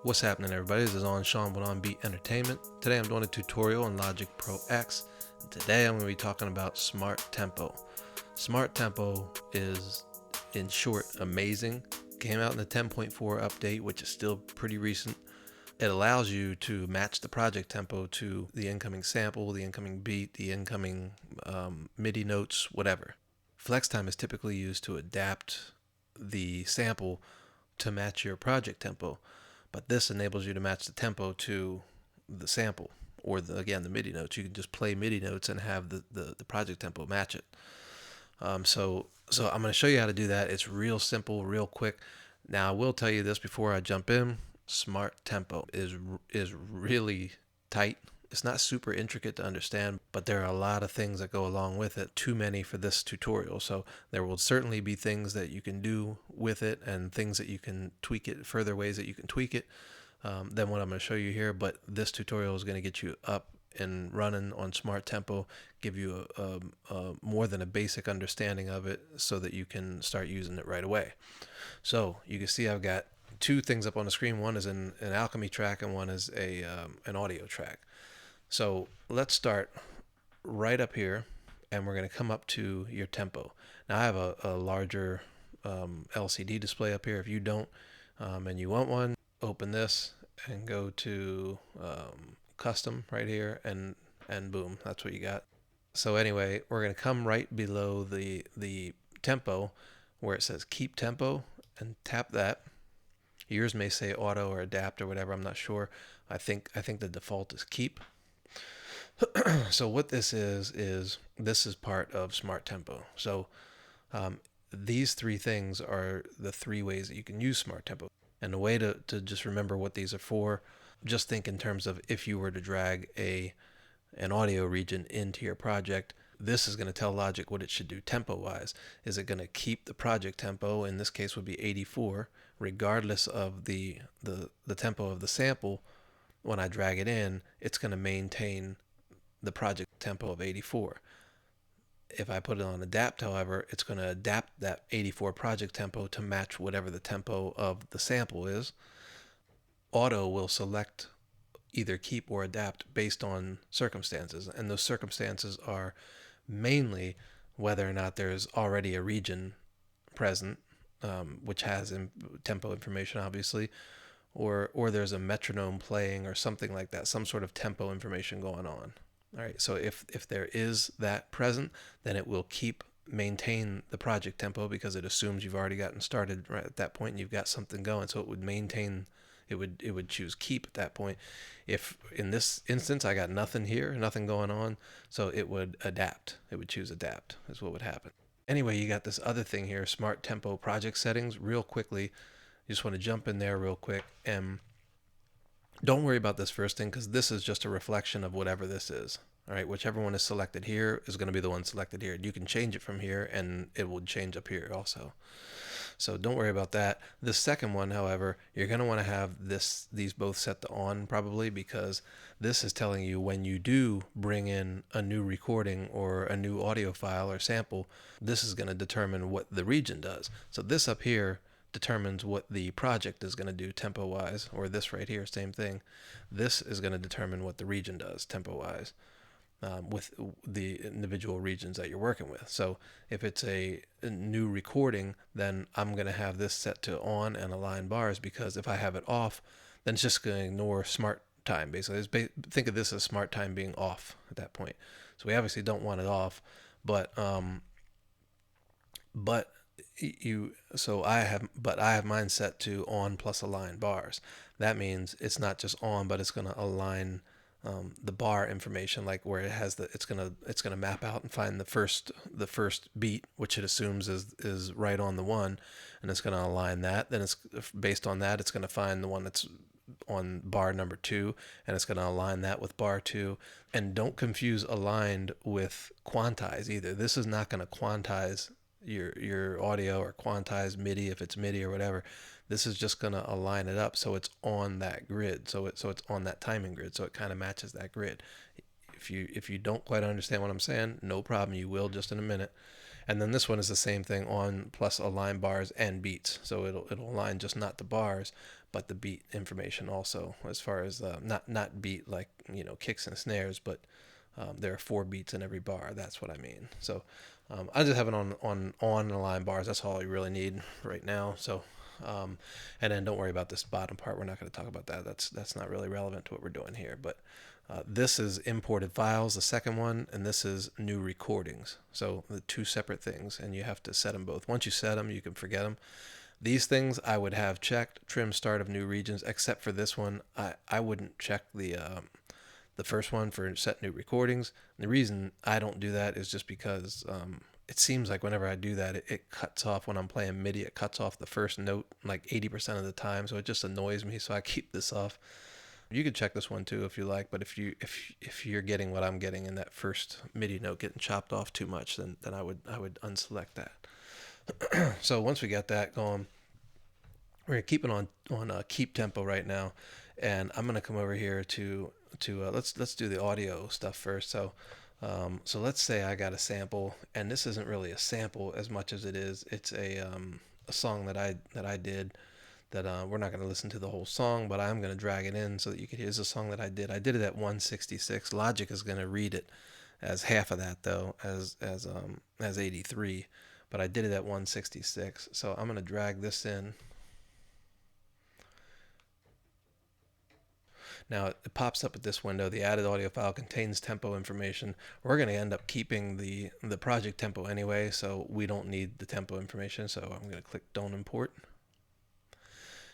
What's happening, everybody? This is OnnSean with OnBeat Entertainment. Today I'm doing a tutorial on Logic Pro X. And today I'm going to be talking about Smart Tempo. Smart Tempo is, in short, amazing. Came out in the 10.4 update, which is still pretty recent. It allows you to match the project tempo to the incoming sample, the incoming beat, the incoming Midi notes, whatever. Flex time is typically used to adapt the sample to match your project tempo, but this enables you to match the tempo to the sample or the MIDI notes. You can just play MIDI notes and have the project tempo match it. So I'm going to show you how to do that. It's real simple, real quick. Now I will tell you this before I jump in. Smart Tempo is really tight. It's not super intricate to understand, but there are a lot of things that go along with it. Too many for this tutorial. So there will certainly be things that you can do with it and things that you can tweak it, further ways that you can tweak it than what I'm going to show you here. But this tutorial is going to get you up and running on Smart Tempo, give you a more than a basic understanding of it so that you can start using it right away. So you can see I've got two things up on the screen. One is an Alchemy track and one is an audio track. So let's start right up here, and we're going to come up to your tempo. Now I have a larger LCD display up here. If you don't and you want one, open this and go to custom right here, and boom, that's what you got. So anyway, we're going to come right below the tempo where it says keep tempo and tap that. Yours may say auto or adapt or whatever, I'm not sure. I think the default is keep. So what this is this is part of Smart Tempo. So these three things are the three ways that you can use Smart Tempo. And the way to just remember what these are for, just think in terms of if you were to drag an audio region into your project, this is going to tell Logic what it should do tempo-wise. Is it going to keep the project tempo, in this case would be 84, regardless of the tempo of the sample? When I drag it in, it's going to maintain the project tempo of 84. If I put it on adapt, however, it's going to adapt that 84 project tempo to match whatever the tempo of the sample is. Auto will select either keep or adapt based on circumstances, and those circumstances are mainly whether or not there's already a region present, which has tempo information, obviously, or there's a metronome playing or something like that, some sort of tempo information going on. All right, so if there is that present, then it will maintain the project tempo because it assumes you've already gotten started right at that point and you've got something going, so it would maintain. It would choose keep at that point. If in this instance I got nothing here, nothing going on, so it would adapt. It would choose adapt is what would happen. Anyway, you got this other thing here, Smart Tempo project settings. Real quickly, you just want to jump in there real quick, and don't worry about this first thing because this is just a reflection of whatever this is. All right, whichever one is selected here is going to be the one selected here. You can change it from here and it will change up here also. So don't worry about that. The second one, however, you're going to want to have these both set to on probably, because this is telling you when you do bring in a new recording or a new audio file or sample, this is going to determine what the region does. So this up here determines what the project is going to do tempo wise, or this right here, same thing. This is going to determine what the region does tempo wise. With the individual regions that you're working with. So if it's a new recording, then I'm going to have this set to on and align bars, because if I have it off, then it's just going to ignore smart time. Basically, think of this as smart time being off at that point. So we obviously don't want it off, but I have mine set to on plus align bars. That means it's not just on, but it's going to align the bar information, like where it has it's gonna map out and find the first beat, which it assumes is right on the one, and it's gonna align that. Then it's based on that, it's gonna find the one that's on bar number 2, and it's gonna align that with bar 2. And don't confuse aligned with quantize either. This is not gonna quantize your audio or quantize MIDI if it's MIDI or whatever. This is just going to align it up so it's on that grid, so it's on that timing grid, so it kind of matches that grid. If you don't quite understand what I'm saying, no problem, you will just in a minute. And then this one is the same thing, on plus align bars and beats. So it'll align just not the bars, but the beat information also, as far as not beat like, you know, kicks and snares, but there are 4 beats in every bar. That's what I mean. So I just have it on align bars. That's all you really need right now. So and then don't worry about this bottom part. We're not going to talk about that. That's not really relevant to what we're doing here. But this is imported files, the second one, and this is new recordings. So the 2 separate things, and you have to set them both. Once you set them, you can forget them. These things I would have checked, trim start of new regions, except for this one. I wouldn't check the first one for set new recordings. And the reason I don't do that is just because it seems like whenever I do that, it cuts off when I'm playing MIDI. It cuts off the first note like 80% of the time, so it just annoys me. So I keep this off. You could check this one too if you like, but if you're getting what I'm getting in that first MIDI note getting chopped off too much, then I would unselect that. So once we got that going, we're gonna keep it on keep tempo right now, and I'm gonna come over here to let's do the audio stuff first. So so let's say I got a sample, and this isn't really a sample as much as it's a song that I did. That we're not going to listen to the whole song, but I'm going to drag it in so that you can hear. It's a song that I did. I did it at 166. Logic is going to read it as half of that though, as 83, but I did it at 166. So I'm going to drag this in. Now it pops up at this window. The added audio file contains tempo information. We're going to end up keeping the project tempo anyway, so we don't need the tempo information. So I'm going to click don't import.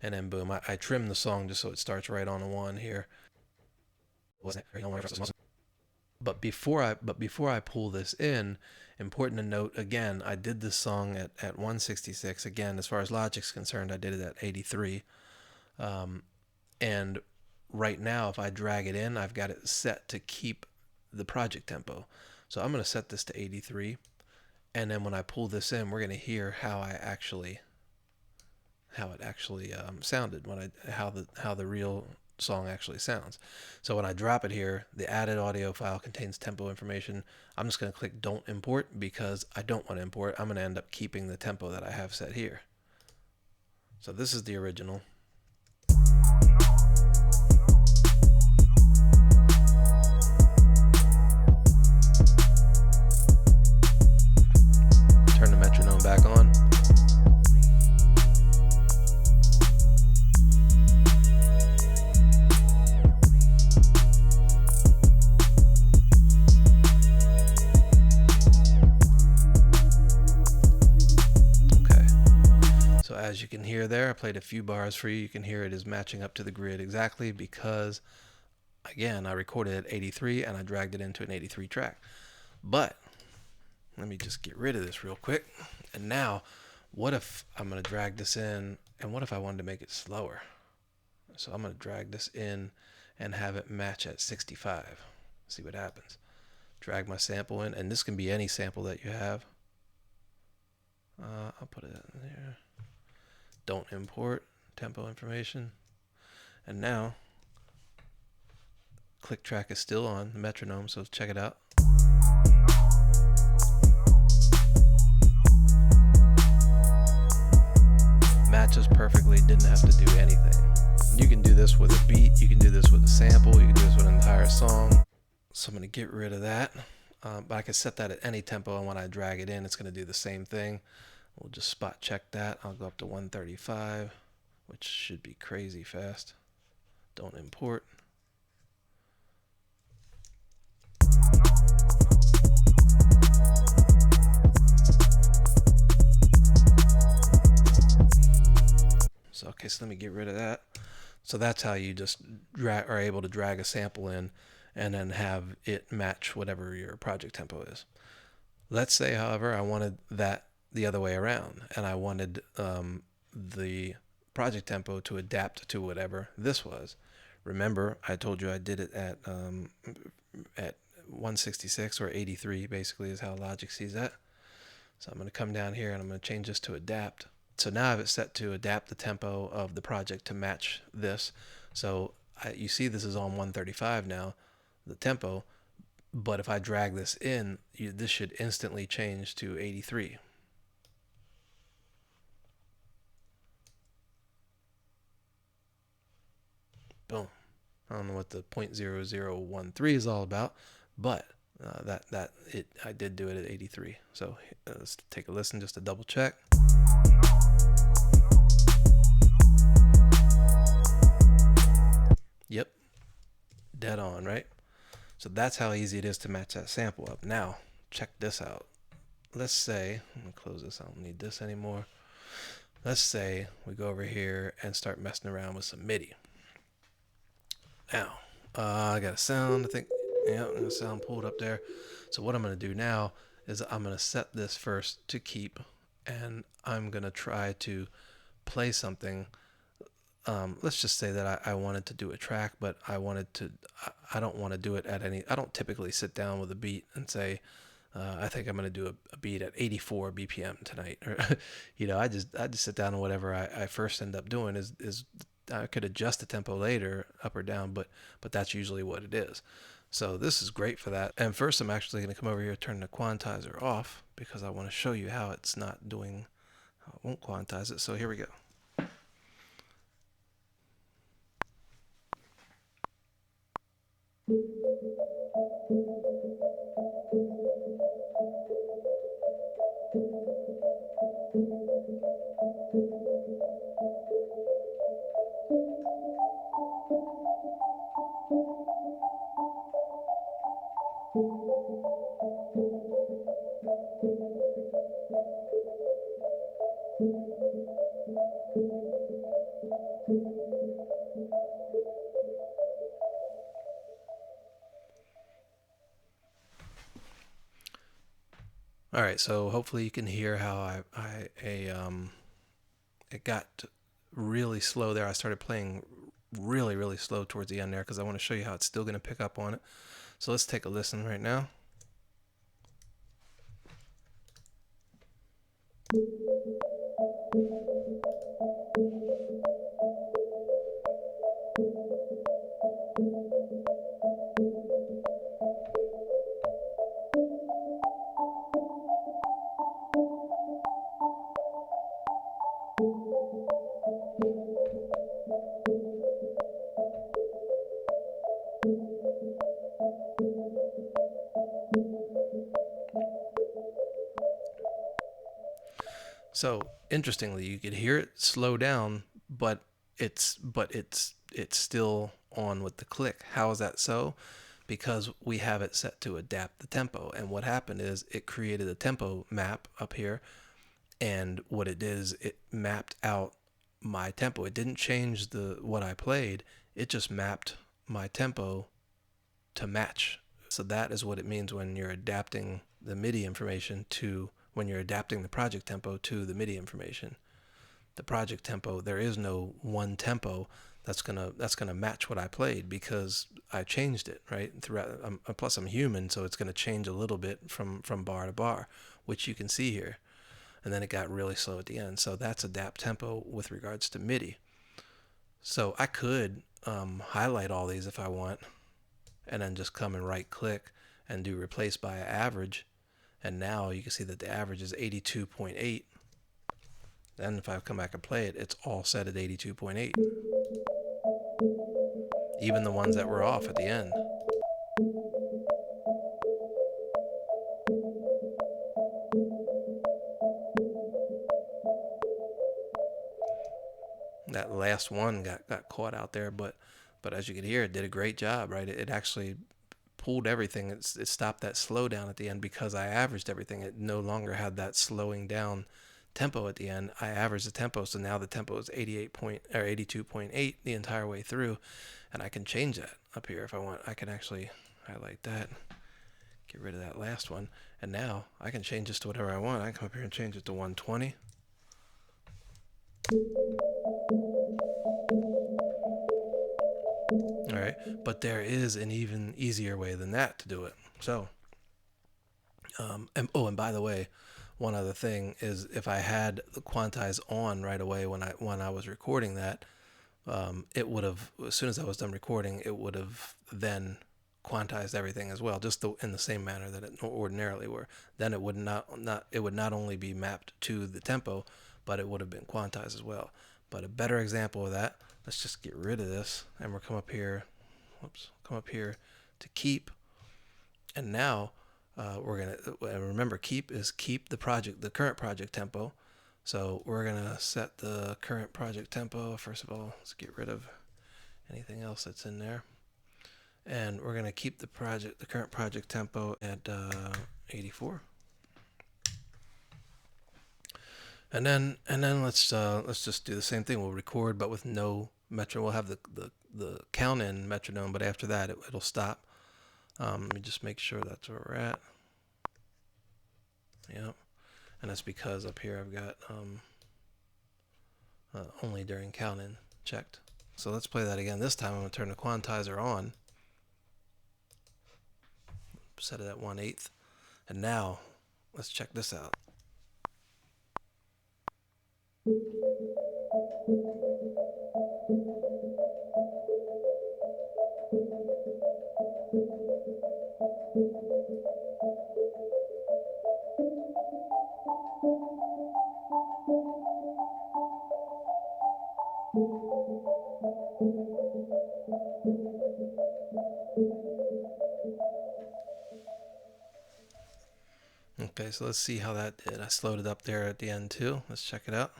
And then boom, I trimmed the song just so it starts right on a 1 here. But before I pull this in, important to note again, I did this song at 166. Again, as far as Logic's concerned, I did it at 83. And right now, if I drag it in, I've got it set to keep the project tempo. So I'm going to set this to 83. And then when I pull this in, we're going to hear how it actually sounded, how the real song actually sounds. So when I drop it here, the added audio file contains tempo information. I'm just going to click don't import because I don't want to import. I'm going to end up keeping the tempo that I have set here. So this is the original. Turn the metronome back on. As you can hear there, I played a few bars for you. You can hear it is matching up to the grid exactly because, again, I recorded at 83 and I dragged it into an 83 track. But let me just get rid of this real quick. And now, what if I'm going to drag this in, and what if I wanted to make it slower? So I'm going to drag this in and have it match at 65. See what happens. Drag my sample in, and this can be any sample that you have. I'll put it in there. Don't import tempo information. And now click track is still on the metronome, so check it out. Matches perfectly, didn't have to do anything. You can do this with a beat, you can do this with a sample, you can do this with an entire song. So I'm going to get rid of that, but I can set that at any tempo, and when I drag it in, it's going to do the same thing. We'll just spot check that. I'll go up to 135, which should be crazy fast. Don't import. So, okay, so let me get rid of that. So that's how you just are able to drag a sample in and then have it match whatever your project tempo is. Let's say, however, I wanted that the other way around, and I wanted the project tempo to adapt to whatever this was. Remember, I told you I did it at 166 or 83, basically is how Logic sees that. So I'm going to come down here and I'm going to change this to adapt. So now I have it set to adapt the tempo of the project to match this. So you see this is on 135 now, the tempo, But if I drag this in, this should instantly change to 83. Boom. I don't know what the 0.0013 is all about, but I did do it at 83. So let's take a listen just to double check. Yep, dead on, right? So that's how easy it is to match that sample up. Now, check this out. Let's say, I'm gonna close this, I don't need this anymore. Let's say we go over here and start messing around with some Midi. Now, I got a sound, I think, yeah, I got a sound pulled up there. So what I'm gonna do now is I'm gonna set this first to keep, and I'm gonna try to play something. Let's just say that I wanted to do a track, but I don't want to do it at I don't typically sit down with a beat and say, I think I'm going to do a beat at 84 BPM tonight. Or, I just sit down and whatever I first end up doing is I could adjust the tempo later, up or down, but that's usually what it is. So this is great for that. And first I'm actually going to come over here, turn the quantizer off, because I want to show you how it's not doing, I won't quantize it. So here we go. All right, so hopefully you can hear how it got really slow there. I started playing really, really slow towards the end there because I want to show you how it's still going to pick up on it. So let's take a listen right now. So interestingly, you could hear it slow down, but it's still on with the click. How is that so? Because we have it set to adapt the tempo. And what happened is it created a tempo map up here. And what it did is it mapped out my tempo. It didn't change what I played. It just mapped my tempo to match. So that is what it means when you're adapting the MIDI information to, when you're adapting the project tempo to the MIDI information. The project tempo, there is no one tempo that's gonna match what I played because I changed it, right? Throughout, plus I'm human, so it's gonna change a little bit from bar to bar, which you can see here. And then it got really slow at the end. So that's adapt tempo with regards to MIDI. So I could highlight all these if I want, and then just come and right click and do replace by average. And now you can see that the average is 82.8. Then if I come back and play it, it's all set at 82.8. Even the ones that were off at the end. That last one got caught out there, but as you can hear, it did a great job, right? It actually pulled everything. It stopped that slowdown at the end because I averaged everything. It no longer had that slowing down tempo at the end. I averaged the tempo, so now the tempo is 82.8 the entire way through, and I can change that up here if I want. I can actually highlight that, get rid of that last one, and now I can change this to whatever I want. I can come up here and change it to 120. All right, but there is an even easier way than that to do it. So, and by the way, one other thing is if I had the quantize on right away when I was recording that, it would have, as soon as I was done recording, it would have then quantized everything as well, just in the same manner that it ordinarily were. Then it would not only be mapped to the tempo, but it would have been quantized as well. But a better example of that, let's just get rid of this, and we'll come up here. Whoops, come up here to keep, and now we're gonna remember keep the current project tempo. So we're gonna set the current project tempo. First of all, let's get rid of anything else that's in there, and we're gonna keep the current project tempo at 84. And then let's just do the same thing. We'll record, but with no metronome. We'll have the count in metronome, but after that it'll stop. Let me just make sure that's where we're at. Yep. And that's because up here I've got only during count-in checked. So let's play that again. This time I'm going to turn the quantizer on. Set it at 1/8. And now let's check this out. Okay, so let's see how that did. I slowed it up there at the end too. Let's check it out.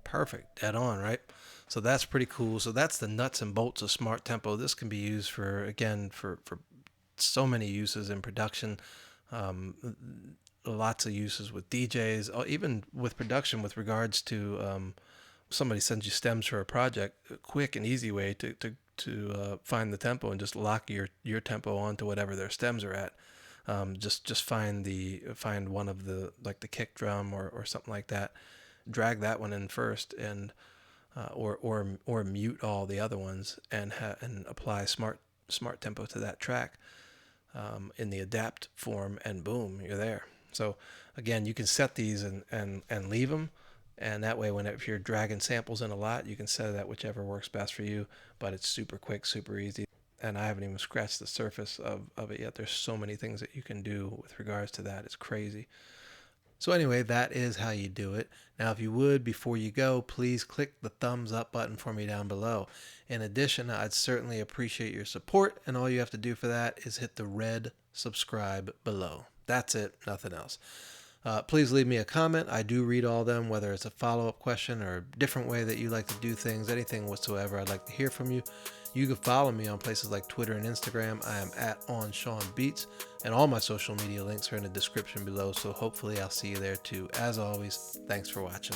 Perfect, dead on, right? So that's pretty cool. So that's the nuts and bolts of Smart Tempo. This can be used for, again, for so many uses in production. Lots of uses with DJs, even with production with regards to somebody sends you stems for a project. A quick and easy way to find the tempo and just lock your tempo onto whatever their stems are at. Just find one of the, like the kick drum or something like that. Drag that one in first, and or mute all the other ones, and apply smart tempo to that track in the adapt form, and boom, you're there. So again, you can set these and leave them, and that way if you're dragging samples in a lot, you can set it at whichever works best for you. But it's super quick, super easy, and I haven't even scratched the surface of it yet. There's so many things that you can do with regards to that. It's crazy. So anyway, that is how you do it. Now, if you would, before you go, please click the thumbs up button for me down below. In addition, I'd certainly appreciate your support, and all you have to do for that is hit the red subscribe below. That's it, nothing else. Please leave me a comment. I do read all of them, whether it's a follow-up question or a different way that you like to do things, anything whatsoever. I'd like to hear from you. You can follow me on places like Twitter and Instagram. I am at onnseanbeats, and all my social media links are in the description below, so hopefully I'll see you there too. As always, thanks for watching.